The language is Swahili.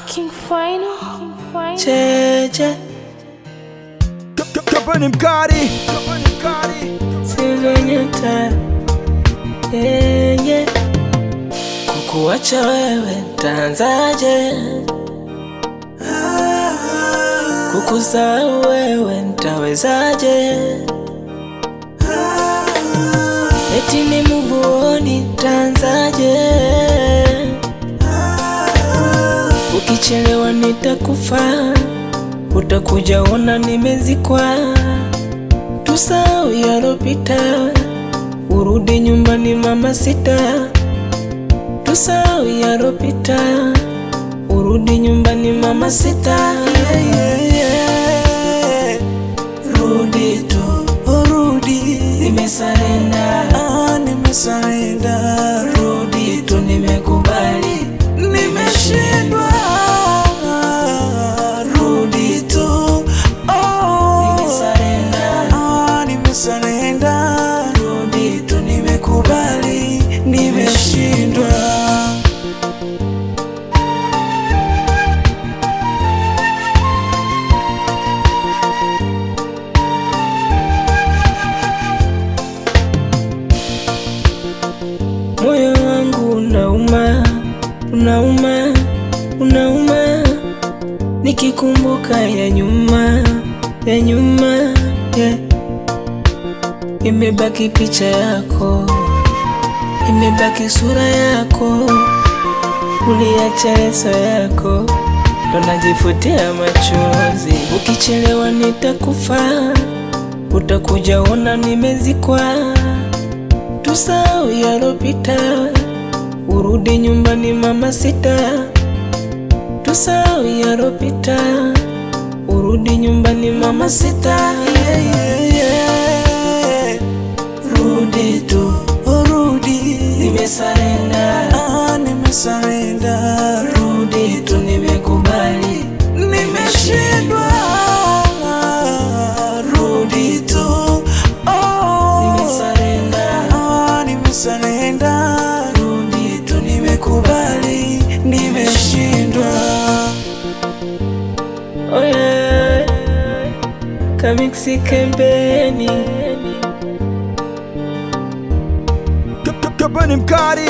King Final. Cheche Kabani mkari Sivenyata kukuacha wewe ntaanzaje? Kukusahau wewe ntawezaje? Eti ni muvuoni ntaanzaje? Ukichelewa nitakufa, utakuja ona nimezikwa. Tusahau yalopita, urudi nyumbani mama sita. Tusahau yalopita, urudi nyumbani mama sita. Rudi tu, Rudi, nimesarenda. nimesarenda. Rudi tu, nimekubali, Nimeshindwa. Rudi tu, nimesarenda. nimesarenda. Rudi tu, nimekubali, Nimeshindwa. Moyo wangu unauma, unauma, unauma, nikikumbuka ya nyuma, ya nyuma, yeah. Imebaki picha yako, imebaki sura yako, uliacha leso yako, ndo najifutia machozi. Ukichelewa nitakufa, utakuja ona nimezikwa. Tusahau yalopita, urudi nyumbani mama sita. Tusahau yalopita, urudi nyumbani mama sita. Rudi tu, Rudi, nimesarenda. nimesarenda. Rudi tu, nimekubali, Nimeshindwa. Rudi tu, nimesarenda. nimesarenda. Rudi tu, nimekubali, Nimeshindwa. oh yeah. Kamixi kembeni, Kabani mkari